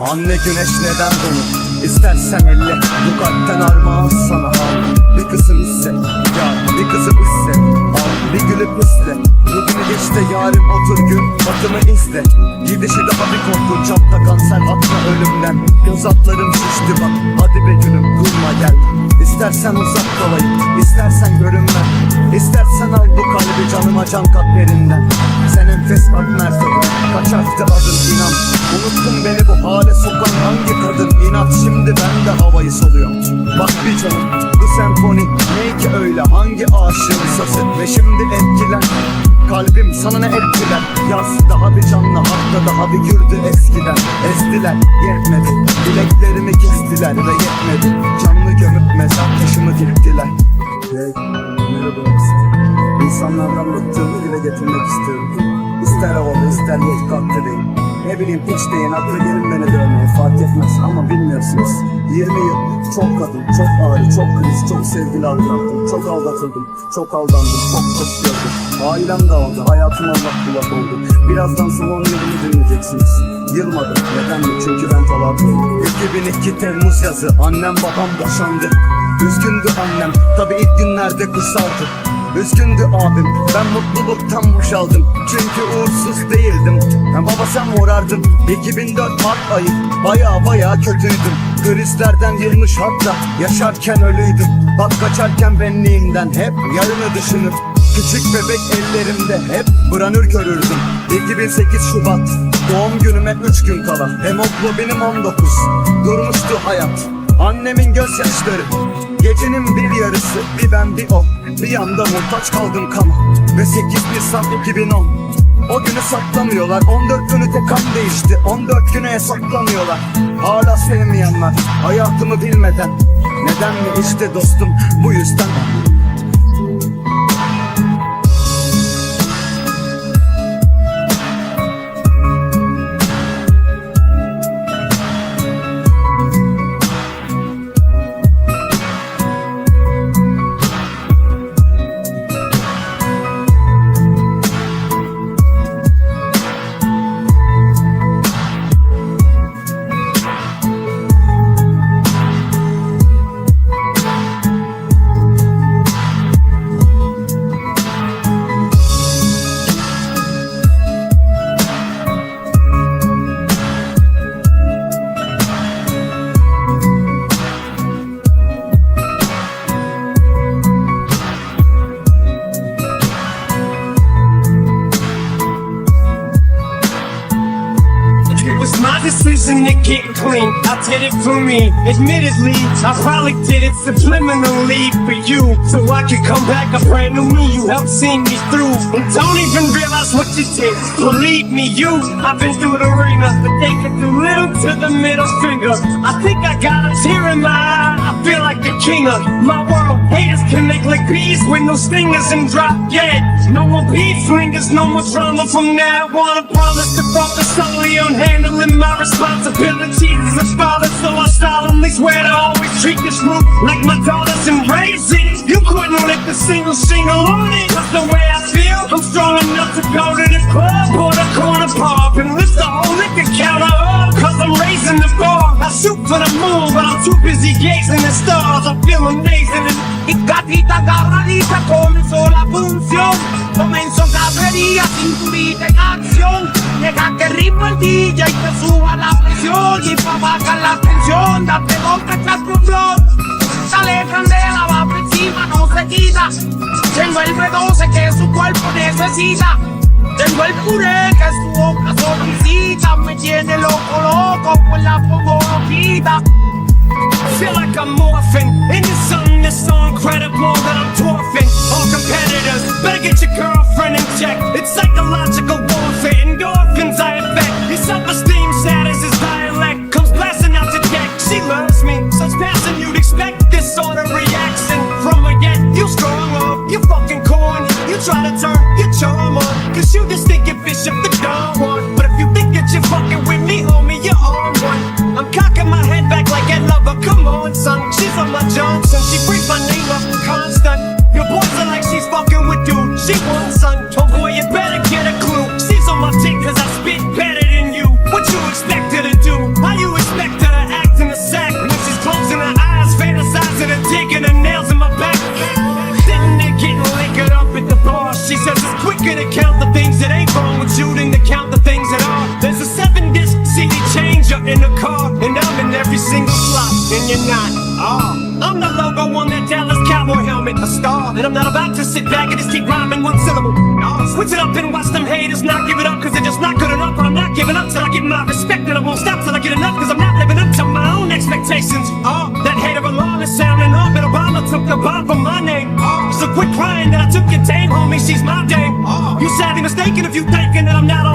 Anne güneş neden donur? İstersen elle, bu kalpten armağan sana al. Bir kızım ise, ya bir kızım ise, al bir gülüp iste. Bugünü geç de yarın otur gün batımı izle. Gidişi daha bir korkunç, hatta kanser atma ölümden. Göz altlarım şişti bak, hadi be gülüm durma gel. İstersen uzak kalayım, istersen görünmem. İstersen al bu kalbi canıma can kat derinden. Sen enfes partner sorun, kaç harfte adın inan. Unuttun beni bu hale sokan hangi kadın? İnat şimdi ben de havayı soluyorum. Bak bir canım, bu senfoni ne ki öyle? Hangi aşığın sözü? Ve şimdi etkilen kalbim sana ne etkiler? Yaz daha bir canlı, hatta daha bir gürdü eskiden. Ezdiler, yetmedi, dileklerimi kestiler ve yetmedi. Canlı gömüp mezar taşımı diktiler. Hey, merhaba. İnsanlardan bıktığımı dile getirmek istiyorum. İster havalı ister yok kalpte değil. Ne bileyim hiç deyin, aklı gelin beni dövmeye fark etmez ama bilmiyorsunuz. 20 yıl çok kadın, çok ağrı, çok kriz, çok sevgili aldattım. Çok aldatıldım, çok aldandım, çok koşturdum. Ailem dağıldı, hayatım allak bullak oldu. Birazdan son 10 yılımı dinleyeceksiniz. Yılmadım, neden mi? Çünkü ben taladro. 2002 Temmuz yazı, annem babam boşandı. Üzgündü annem, tabi ilk günlerde kusardı. Üzgündü abim, ben mutluluktan boşaldım. Çünkü uğursuz değildim. Baba sen morardın. 2004 Mart ayı, baya kötüydüm. Krizlerden yılmış hatta, yaşarken ölüydüm. Bak kaçarken benliğimden hep yarını düşünüp küçük bebek ellerimde hep branür görürdüm. 2008 Şubat, doğum günüme 3 gün kala. Hemoglobinim 19, durmuştu hayat. Annemin gözyaşları, gecenin bir yarısı. Bir ben bir o, bir yanda muhtaç kaldım kana. Ve 8 Nisan 2010, o günü saklamıyorlar. 14 ünite kan değişti, 14 güne hesaplamıyorlar. Hala sevmeyenler, hayatımı bilmeden. Neden mi işte dostum, bu yüzden. My decision to get clean, I did it for me. Admittedly, I probably did it subliminally for you, so I could come back a brand new me. You helped see me through, and don't even realize what you did. Believe me, I've been through the ringer, but they can do little to the middle finger. I think I got a tear in my eye, I feel like the king of my world. Haters can make like bees with no stingers and drop dead. No more beef flingers, no more drama from now on. I promise to focus solely on handling my responsibilities as a father, so I solemnly swear to always treat this group like my daughters and raise it. You couldn't lift a single shingle on it. That's the way I feel. I'm strong enough to go to the club or the corner pub and lift the whole liquor counter up, cause I'm raising the bar. I shoot for the moon, but I'm too busy gazing at stars. I feel amazing and gatita agarradita comenzó la función. Comenzó cacería, cinturita en acción. Deja que el ritmo el DJ te suba la presión. Y pa' bajar la tensión, date golpe, explosión. Sale candela, va por encima, no se quita. Tengo el B12 que su cuerpo necesita. Tengo el puré que su boca solicita. Me tiene loco, pues la pongo loquita. Feel like I'm morphing into something that's so incredible that I'm dwarfing all competitors. Better get your girlfriend in check. It's psychological warfare, endorphins I affect. Your self-esteem status is dialect, comes blasting out to deck. She loves me, such passion you'd expect this sort of reaction from her. Yet you strong up, you fucking corny. You try to turn your charm on, cause you just think you're Bishop the Dawn one. But if you think that you're fucking with me, homie, you're on one. I'm cocking my head back like that lover. Come on, son, she's on my Johnson. She brings my name up constant. Your boys are like she's fucking with dude. She won, son. Oh boy, you better get a clue. She's on my dick cause I spit better than you. What you expect her to do? and you're not. I'm the logo on that Dallas Cowboy helmet, a star. And I'm not about to sit back and just keep rhyming one syllable. Switch it up and watch them haters not give it up, cause they're just not good enough. But I'm not giving up till I get my respect, and I won't stop till I get enough, cause I'm not living up to my own expectations. That hater alarm is sounding off, and Obama took the bomb from my name. So quit crying that I took your dame, homie, she's my dame. You sadly mistaken if you thinking that I'm not